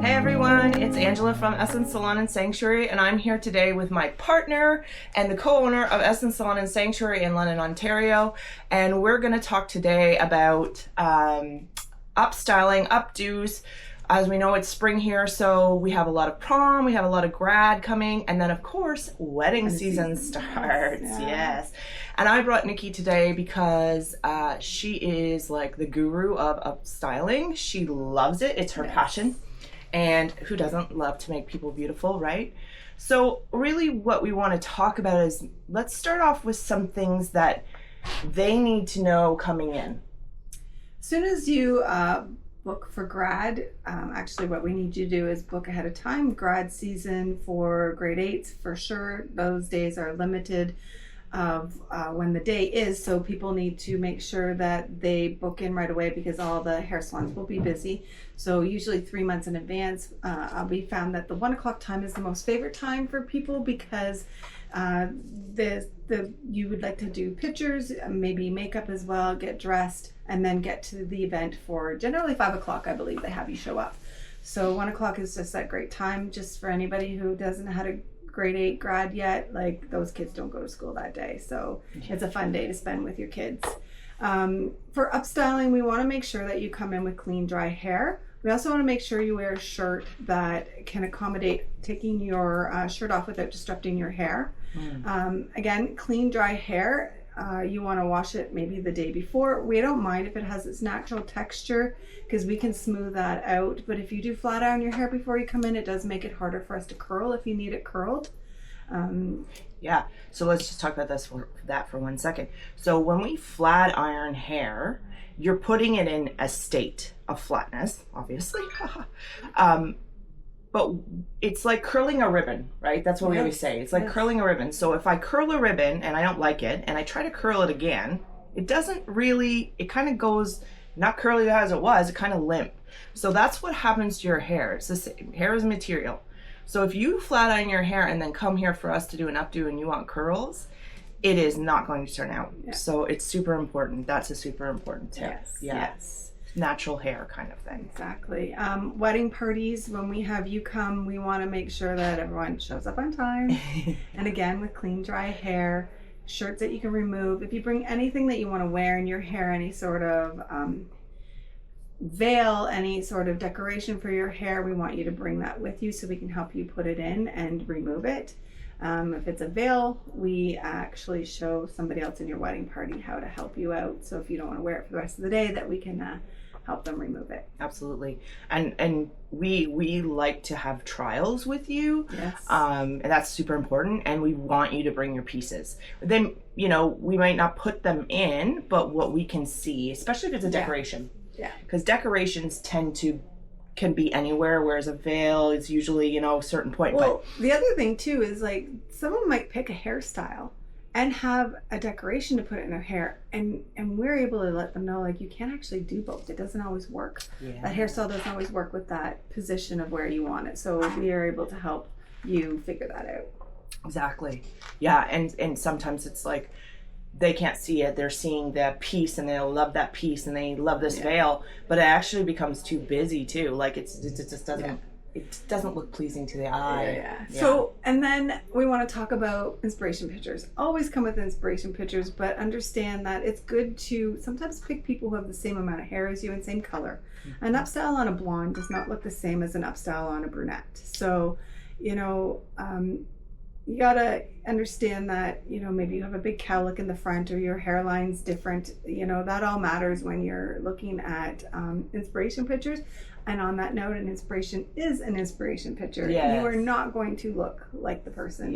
Hey everyone, it's Angela from Essense Salon and Sanctuary, and I'm here today with my partner and the co-owner of Essense Salon and Sanctuary in London, Ontario, and we're going to talk today about upstyling, updos. As we know, it's spring here, so we have a lot of prom, we have a lot of grad coming, and then of course, wedding season starts. Yes. And I brought Nikki today because she is like the guru of upstyling. She loves it. It's her passion. And who doesn't love to make people beautiful, right? So really what we want to talk about is, let's start off with some things that they need to know coming in. As soon as you book for grad, actually what we need you to do is book ahead of time. Grad season for grade 8s for sure. Those days are limited of when the day is, so people need to make sure that they book in right away because all the hair salons will be busy. So usually 3 months in advance. We found that the 1 o'clock time is the most favorite time for people because you would like to do pictures, maybe makeup as well, get dressed, and then get to the event for generally 5 o'clock. I believe they have you show up. So 1 o'clock is just that great time, just for anybody who doesn't know how to grade 8 grad yet. Like, those kids don't go to school that day, so it's a fun day to spend with your kids. For upstyling, we want to make sure that you come in with clean, dry hair. We also want to make sure you wear a shirt that can accommodate taking your shirt off without disrupting your hair. Again, clean, dry hair. You want to wash it maybe the day before. We don't mind if it has its natural texture because we can smooth that out. But if you do flat iron your hair before you come in, it does make it harder for us to curl if you need it curled. Yeah, so let's just talk about that for 1 second. So when we flat iron hair, you're putting it in a state of flatness, obviously. But it's like curling a ribbon, right? That's what we always say. It's like curling a ribbon. So if I curl a ribbon and I don't like it, and I try to curl it again, it doesn't really, it kind of goes not curly as it was, it kind of limp. So that's what happens to your hair. It's the same. Hair is material. So if you flat iron your hair and then come here for us to do an updo and you want curls, it is not going to turn out. Yeah. So it's super important. That's a super important tip. Yes. Natural hair kind of thing. Exactly. Wedding parties, when we have you come, we want to make sure that everyone shows up on time. And again, with clean, dry hair, shirts that you can remove. If you bring anything that you want to wear in your hair, any sort of veil, any sort of decoration for your hair, we want you to bring that with you so we can help you put it in and remove it. If it's a veil, we actually show somebody else in your wedding party how to help you out. So if you don't want to wear it for the rest of the day, that we can help them remove it. Absolutely. And we like to have trials with you. Yes. And that's super important. And we want you to bring your pieces. Then, you know, we might not put them in, but what we can see, especially if it's a decoration. Yeah. Because decorations can be anywhere, whereas a veil is usually, you know, a certain point. Well, the other thing too is, like, someone might pick a hairstyle and have a decoration to put in their hair, and we're able to let them know, like, you can't actually do both. It doesn't always work. Yeah. That hairstyle doesn't always work with that position of where you want it. So we are able to help you figure that out. Exactly. Yeah, and sometimes it's like they can't see it. They're seeing that piece and they'll love that piece and they love this veil, but it actually becomes too busy too. Like it just doesn't it doesn't look pleasing to the eye. So, and then we want to talk about inspiration pictures. Always come with inspiration pictures, but understand that it's good to sometimes pick people who have the same amount of hair as you and same color. An upstyle on a blonde does not look the same as an upstyle on a brunette. So, you know, you gotta understand that, you know, maybe you have a big cowlick in the front or your hairline's different. You know, that all matters when you're looking at inspiration pictures. And on that note, an inspiration is an inspiration picture. Yes. You are not going to look like the person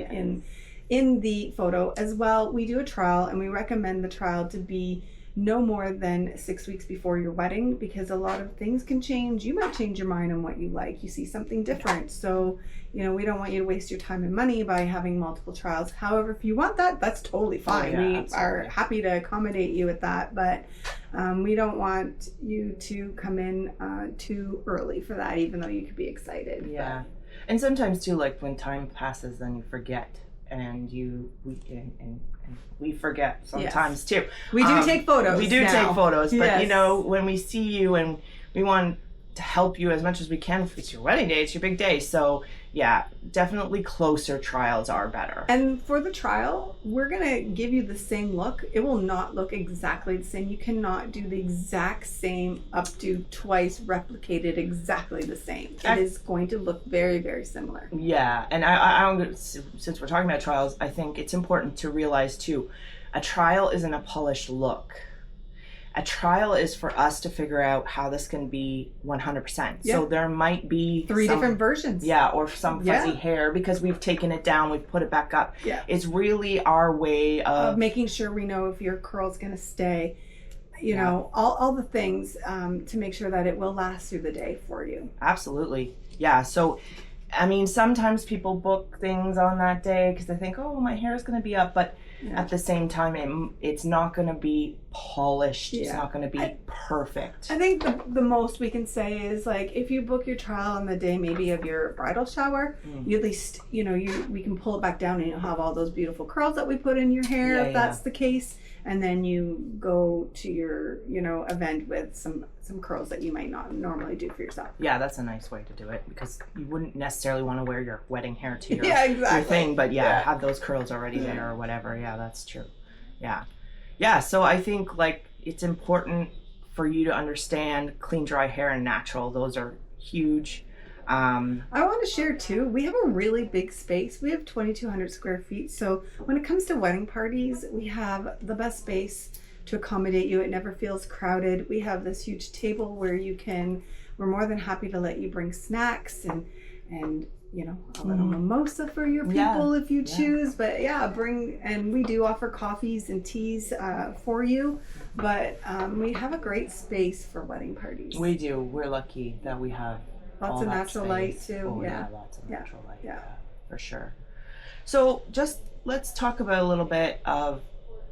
in the photo. As well, we do a trial, and we recommend the trial to be no more than 6 weeks before your wedding, because a lot of things can change. You might change your mind on what you like. You see something different. So, you know, we don't want you to waste your time and money by having multiple trials. However, if you want that, that's totally fine. We are happy to accommodate you with that, but we don't want you to come in too early for that, even though you could be excited. Yeah. And sometimes too, like when time passes, then you forget, and we forget sometimes too. We do take photos. We do take photos, but you know, when we see you and we want to help you as much as we can. It's your wedding day, it's your big day. So yeah, definitely closer trials are better. And for the trial, we're going to give you the same look. It will not look exactly the same. You cannot do the exact same updo twice, replicated exactly the same. It is going to look very, very similar. Yeah, and I since we're talking about trials, I think it's important to realize too, a trial isn't a polished look. A trial is for us to figure out how this can be 100%. Yeah. So there might be three different versions. Yeah, or some fuzzy hair because we've taken it down, we've put it back up. Yeah. It's really our way of making sure we know if your curl's going to stay, you know, all the things to make sure that it will last through the day for you. Absolutely. Yeah. So, I mean, sometimes people book things on that day because they think, oh, my hair is going to be up. But at the same time, it's not going to be polished. It's not going to be perfect. I think the most we can say is, like, if you book your trial on the day maybe of your bridal shower, you at least, you know, we can pull it back down and you'll have all those beautiful curls that we put in your hair if that's the case. And then you go to your, you know, event with some curls that you might not normally do for yourself. Yeah, that's a nice way to do it because you wouldn't necessarily want to wear your wedding hair to your, your thing, but have those curls already there or whatever. Yeah, that's true. Yeah. Yeah, so I think, like, it's important for you to understand clean, dry hair and natural. Those are huge. I want to share too, we have a really big space. We have 2,200 square feet. So when it comes to wedding parties, we have the best space to accommodate you. It never feels crowded. We have this huge table where we're more than happy to let you bring snacks and you know, a little mimosa for your people if you choose. But and we do offer coffees and teas for you. But we have a great space for wedding parties. We do. We're lucky that we have lots of natural light too. Oh, yeah, lots of natural light. Yeah, for sure. So just let's talk about a little bit of,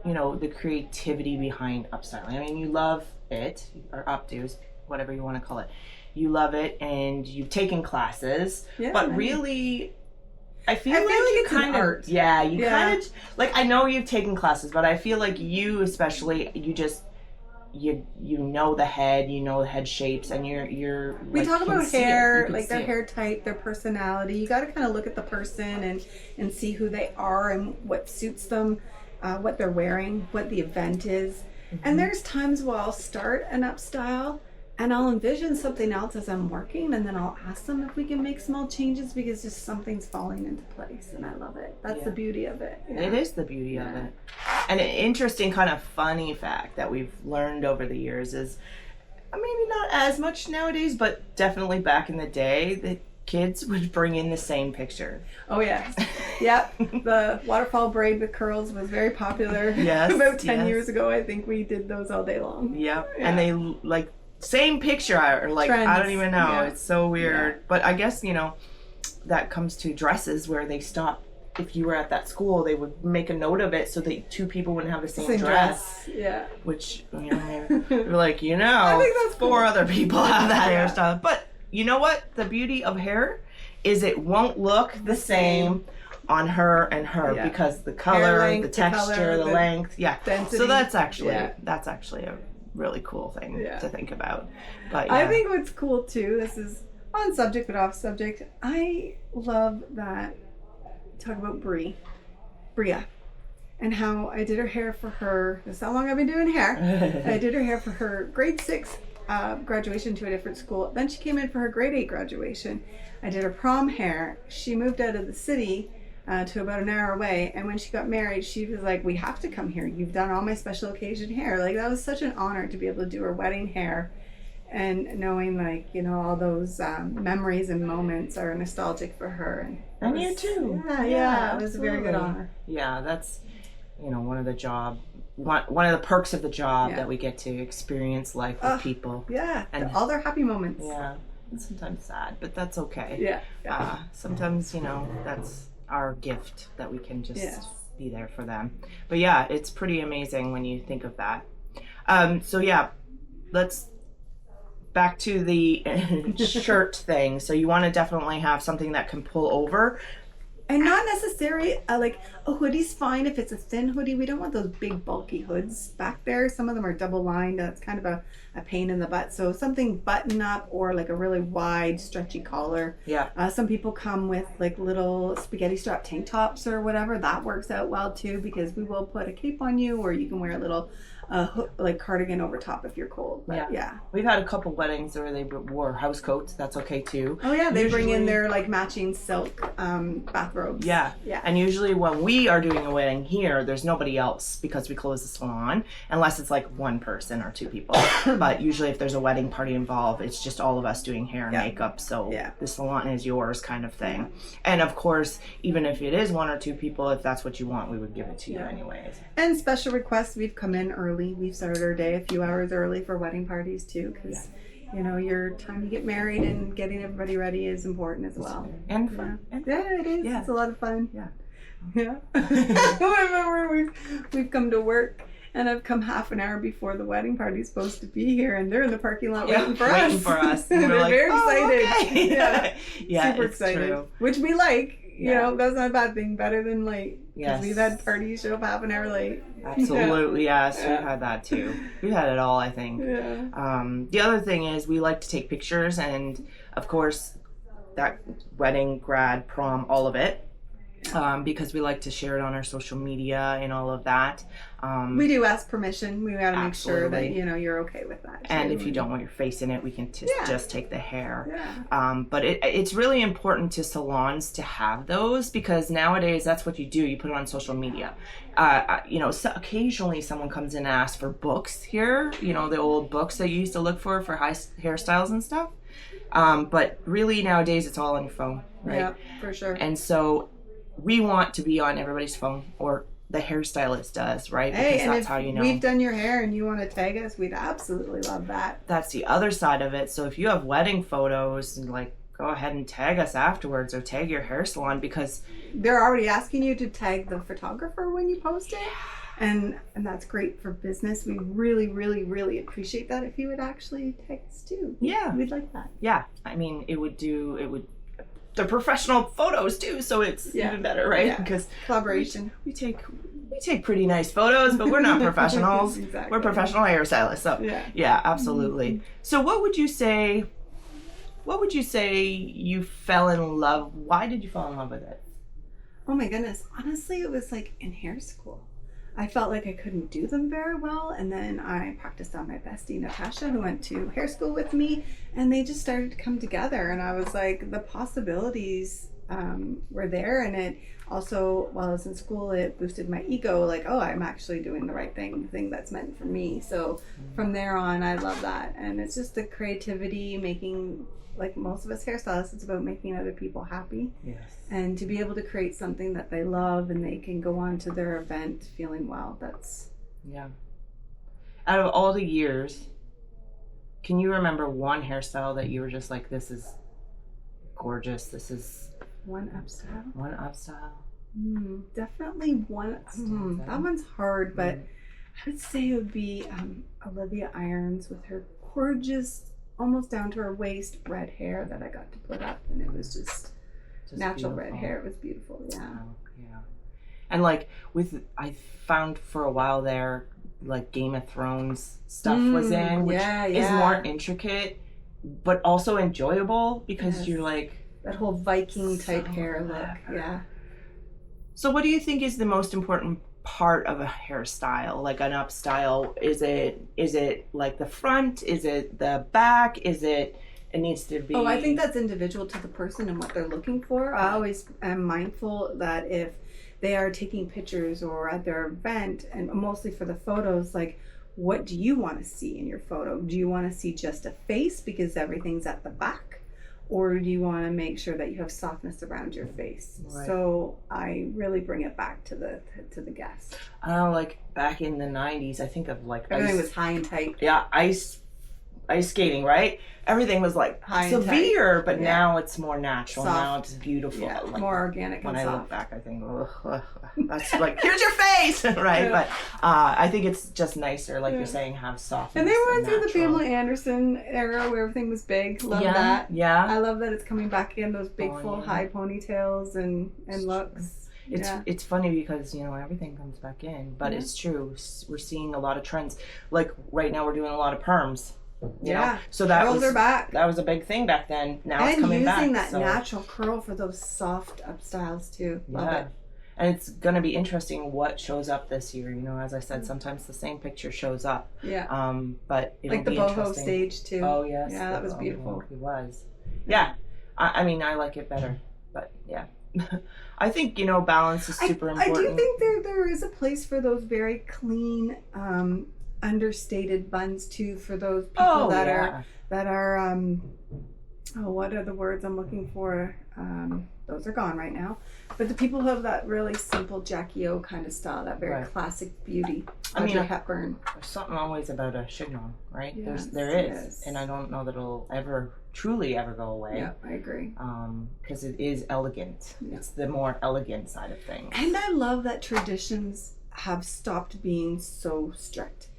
you know, the creativity behind upstyling. I mean, you love it, or updos, whatever you want to call it. You love it, and you've taken classes, but really, I feel like you kind of, kind of, like, I know you've taken classes, but I feel like you especially, you know the head shapes, and you're we like, talk about hair, like their hair type, their personality. You got to kind of look at the person and see who they are and what suits them, what they're wearing, what the event is. And there's times where I'll start an upstyle and I'll envision something else as I'm working, and then I'll ask them if we can make small changes because just something's falling into place, and I love it. That's the beauty of it. It is the beauty of it. And an interesting kind of funny fact that we've learned over the years is, maybe not as much nowadays, but definitely back in the day, the kids would bring in the same picture. Oh yeah. Yep. The waterfall braid with curls was very popular. Yes. About 10 years ago, I think we did those all day long. Yep. And they like same picture, or like trends. I don't even know. It's so weird. But I guess, you know, that comes to dresses where they stop. If you were at that school, they would make a note of it so that two people wouldn't have the same dress. Yeah. Which, you know, they're like, you know, I think that's four other people have that hairstyle. But you know what? The beauty of hair is it won't look the same on her and her because the color, length, the texture, the length. Yeah. Density. So that's actually a really cool thing to think about. But I think what's cool too, this is on subject but off subject, I love that talk about Bria and how I did her hair for her. That's how long I've been doing hair. I did her hair for her grade 6 graduation to a different school. Then she came in for her grade 8 graduation. I did her prom hair. She moved out of the city to about an hour away, and when she got married, she was like, we have to come here. You've done all my special occasion hair. Like, that was such an honor to be able to do her wedding hair, and knowing, like, you know, all those memories and moments are nostalgic for her. And you too. Yeah, it was a very good honor. Yeah, that's, you know, one of the perks of the job that we get to experience life with people. Yeah, and all their happy moments. Yeah, and sometimes sad, but that's okay. Yeah. Sometimes, you know, that's our gift that we can just be there for them. But yeah, it's pretty amazing when you think of that. So yeah, let's back to the shirt thing. So you want to definitely have something that can pull over. And not necessarily like a hoodie's fine if it's a thin hoodie. We don't want those big bulky hoods back there. Some of them are double lined. That's kind of a pain in the butt. So something button up or like a really wide stretchy collar. Yeah. Some people come with like little spaghetti strap tank tops or whatever. That works out well too, because we will put a cape on you, or you can wear a little like cardigan over top if you're cold. But yeah. We've had a couple weddings where they wore house coats. That's okay too. Oh yeah, they bring in their like matching silk bathrobes. Yeah. And usually when we are doing a wedding here, there's nobody else because we close the salon, unless it's like one person or two people. But usually if there's a wedding party involved, it's just all of us doing hair and makeup. So the salon is yours kind of thing. And of course, even if it is one or two people, if that's what you want, we would give it to you anyways. And special requests, we've come in early. We've started our day a few hours early for wedding parties too, because you know, your time you get married and getting everybody ready is important as well. And fun. Yeah, it is. Yeah. It's a lot of fun. Yeah. I remember we've come to work and I've come half an hour before the wedding party's supposed to be here, and they're in the parking lot waiting for us. And they're like, very excited. Okay. Super excited. True. Which we like. You know, that's not a bad thing. Better than late. Because we've had parties show up half an hour late. Absolutely, yes. We've had that too. We've had it all, I think. The other thing is we like to take pictures, and of course, that wedding, grad, prom, all of it. Because we like to share it on our social media and all of that. We do ask permission. We got to make sure that, you know, you're okay with that. And if you don't want your face in it, we can just take the hair. But it's really important to salons to have those, because nowadays that's what you do. You put it on social media. You know, so occasionally someone comes in and asks for books here. You know, the old books that you used to look for high hairstyles and stuff. But really nowadays it's all on your phone, right? Yeah, for sure. And so we want to be on everybody's phone, or the hairstylist does, right? Because and that's if how you know. We've done your hair and you want to tag us, we'd absolutely love that. That's the other side of it. So if you have wedding photos, like, go ahead and tag us afterwards, or tag your hair salon, because they're already asking you to tag the photographer when you post it. And that's great for business. We really, really, really appreciate that if you would actually tag us too. Yeah. We'd like that. Yeah. I mean, they're professional photos too, so it's even better, right? Because collaboration. We take pretty nice photos, but we're not professionals. Exactly. We're professional hairstylists. So yeah, absolutely. So what would you say you fell in love? Why did you fall in love with it? Oh my goodness. Honestly, it was like in hair school. I felt like I couldn't do them very well, and then I practiced on my bestie Natasha, who went to hair school with me, and they just started to come together, and I was like, the possibilities were there, and it also, while I was in school, it boosted my ego, like, oh, I'm actually doing the right thing, the thing that's meant for me. So from there on, I love that, and it's just the creativity, making, like most of us hairstylists, it's about making other people happy. Yes. And to be able to create something that they love and they can go on to their event feeling well, that's... Yeah. Out of all the years, can you remember one hairstyle that you were just like, this is gorgeous, this is... One upstyle? One upstyle. Definitely one... that one's hard, but I would say it would be Olivia Irons with her gorgeous, almost down to her waist, red hair that I got to put up, and it was just natural beautiful. Red hair. It was beautiful, yeah. And like I found for a while there, like Game of Thrones stuff was in, which is more intricate, but also enjoyable because you're like that whole Viking type hair look. Yeah. So what do you think is the most important part of a hairstyle, like an upstyle? Is it like the front? Is it the back? It needs to be... Oh, I think that's individual to the person and what they're looking for. I always am mindful that if they are taking pictures or at their event, and mostly for the photos, like, what do you want to see in your photo? Do you want to see just a face because everything's at the back? Or do you want to make sure that you have softness around your face? Right. So I really bring it back to the guest. I don't know, like back in the 90s, I think of like everything was high and tight. Yeah, ice ice skating, right? Everything was like High and severe, tight. but Yeah. now it's more natural. Soft. Now it's beautiful. Yeah, Like, more organic when and I soft. look back, I think, ugh, that's like, here's your face, right? Yeah. But I think it's just nicer, like Yeah. you're saying, have soft. And they went through the Pamela Anderson era where everything was big. Love that. Yeah. I love that it's coming back in, those big Oh, full yeah. high ponytails and looks. It's funny because, you know, everything comes back in, but it's true. We're seeing a lot of trends. Like right now we're doing a lot of perms. You know? So that curls are back. That was a big thing back then. Now and it's coming back. using that so. natural curl for those soft upstyles too. Love it. And it's going to be interesting what shows up this year. You know, as I said, sometimes the same picture shows up. Yeah. But it'll Like the be boho interesting. stage too. Oh, yes. Yeah, that was beautiful. It was. Yeah. I mean, I like it better. But, yeah. I think, you know, balance is super important. I do think there is a place for those very clean, understated buns too, for those people that are what are the words I'm looking for? Those are gone right now. But the people who have that really simple Jackie O kind of style, that very classic beauty. I mean, Hepburn. There's something always about a chignon, right? Yes, there is. And I don't know that it'll ever truly ever go away. Yeah, I agree. Because it is elegant. Yeah. It's the more elegant side of things. And I love that traditions have stopped being so strict.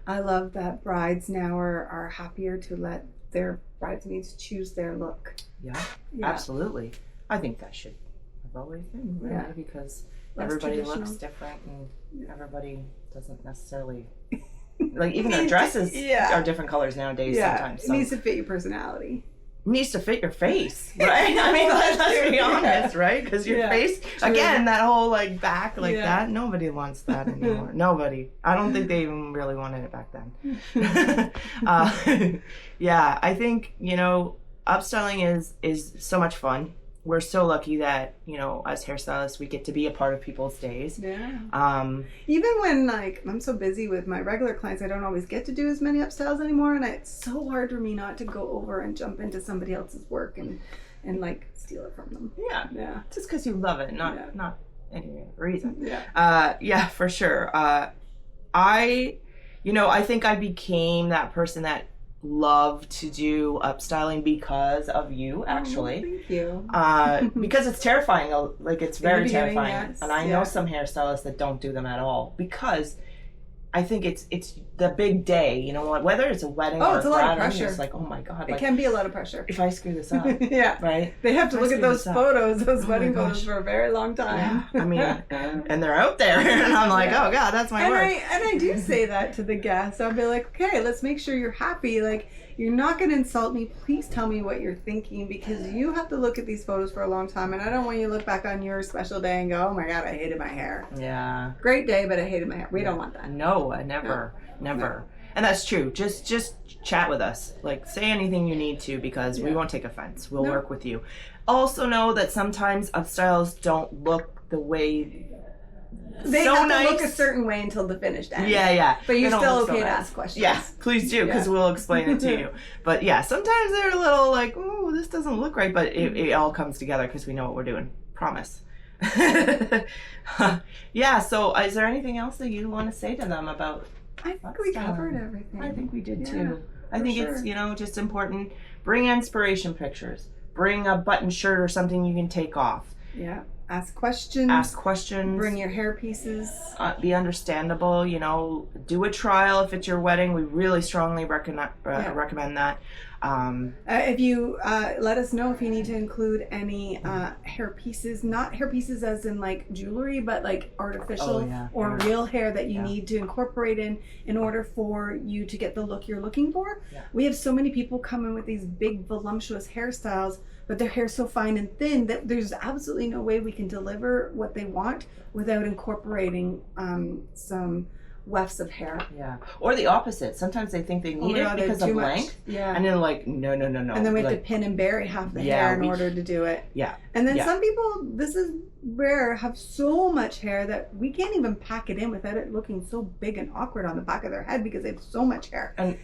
I love that brides now are happier to let their bridesmaids choose their look. Yeah, absolutely. I think that should have always been, really, because everybody looks different and everybody doesn't necessarily... Like, even their dresses are different colors nowadays sometimes. So. It needs to fit your personality. It needs to fit your face, right? I mean, let's be honest, right? Because your face, again, that whole like back like that, nobody wants that anymore. Nobody. I don't think they even really wanted it back then. Yeah, I think, you know, upstyling is so much fun. We're so lucky that, you know, as hairstylists, we get to be a part of people's days. Yeah. Even when, like, I'm so busy with my regular clients, I don't always get to do as many upstyles anymore, and it's so hard for me not to go over and jump into somebody else's work and like, steal it from them. Yeah. Yeah. Just because you love it, not any reason. Yeah. Yeah, for sure. I think I became that person that love to do upstyling because of you, actually. Thank you. Because it's terrifying. Like, it's very terrifying. Yes. And I know some hairstylists that don't do them at all because I think it's the big day, you know what? Whether it's a wedding or it's a a lot of grad, pressure. it's like, oh my God. It Like, can be a lot of pressure. if I screw this up, Yeah. right? They have to If I look at screw those this up. photos, those Oh my wedding gosh. photos for a very long time. Yeah. I mean, and they're out there, and I'm like, oh God, that's my work. And I do say that to the guests. I'll be like, okay, let's make sure you're happy. Like, you're not going to insult me. Please tell me what you're thinking, because you have to look at these photos for a long time, and I don't want you to look back on your special day and go, oh my God, I hated my hair. Yeah. Great day, but I hated my hair. We don't want that. No, never. And that's true. Just chat with us. Like, say anything you need to, because we won't take offense. We'll work with you. Also know that sometimes upstyles don't look the way They have to look a certain way until the finished end. Yeah. But you're They don't still look so okay to bad. ask questions. Yeah, please do, because we'll explain it to you. But yeah, sometimes they're a little like, ooh, this doesn't look right, but it all comes together because we know what we're doing. Promise. Yeah, so is there anything else that you want to say to them about? I think we covered everything. I think we did too. I think it's, you know, just important. Bring inspiration pictures. Bring a button shirt or something you can take off. Yeah. Ask questions. Bring your hair pieces. Be understandable. You know, do a trial if it's your wedding. We really strongly recommend that. If you let us know if you need to include any hair pieces, not hair pieces as in like jewelry, but like artificial or real hair that you need to incorporate in order for you to get the look you're looking for. Yeah. We have so many people come in with these big voluptuous hairstyles, but their hair's so fine and thin that there's absolutely no way we can deliver what they want without incorporating some wefts of hair. Yeah. Or the opposite. Sometimes they think they need it because of length. Yeah. And they're like, no. And then we have to pin and bury half the hair in order to do it. Yeah. And then some people, this is rare, have so much hair that we can't even pack it in without it looking so big and awkward on the back of their head because they have so much hair. And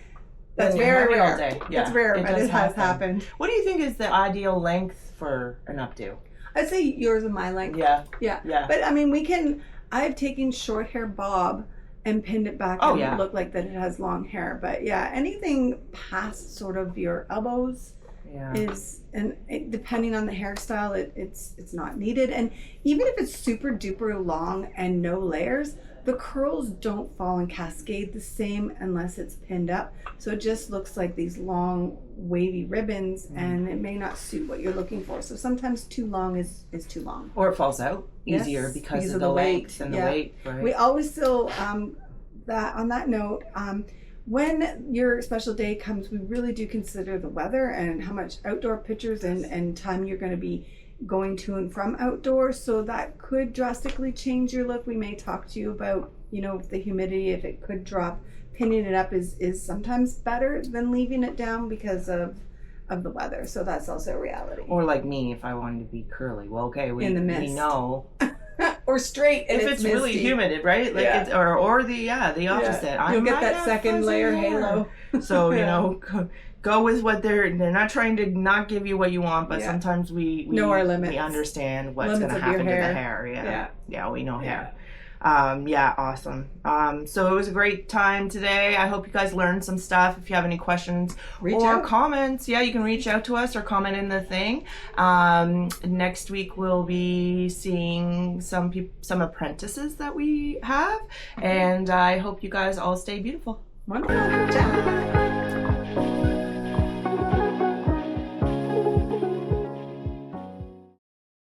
that's very rare. All day. Yeah. It's rare, but it has happened. What do you think is the ideal length for an updo? I'd say yours and my length. Yeah. But I mean, I've taken short hair bob and pinned it back Oh, and yeah. look like that it has long hair. But yeah, anything past sort of your elbows Yeah. is, and depending on the hairstyle, it's not needed. And even if it's super duper long and no layers, the curls don't fall and cascade the same unless it's pinned up. So it just looks like these long wavy ribbons, and it may not suit what you're looking for. So sometimes too long is too long. Or it falls out easier Yes, because of the length and the Yeah. weight. Right? We always still, that on that note, when your special day comes, we really do consider the weather and how much outdoor pictures and time you're going to be going to and from outdoors. So that could drastically change your look. We may talk to you about, the humidity, if it could drop. Pinning it up is sometimes better than leaving it down because of the weather. So that's also a reality. Or like me, if I wanted to be curly. Well, okay, we In the mist. we know. Or straight and If it's really misty. humid, right? Like Yeah. it's, or the opposite. Yeah. I You'll get might that have second fuzzy layer hair. halo. So go with what they're not trying to not give you what you want, but Yeah. sometimes we Know our limits. We understand what's Limits going to of your happen to the hair. hair. Yeah, we know Yeah. hair. Yeah, awesome. So it was a great time today. I hope you guys learned some stuff. If you have any questions Reach or out. comments, you can reach out to us or comment in the thing. Next week we'll be seeing some apprentices that we have, and I hope you guys all stay beautiful. Wonderful. Ciao.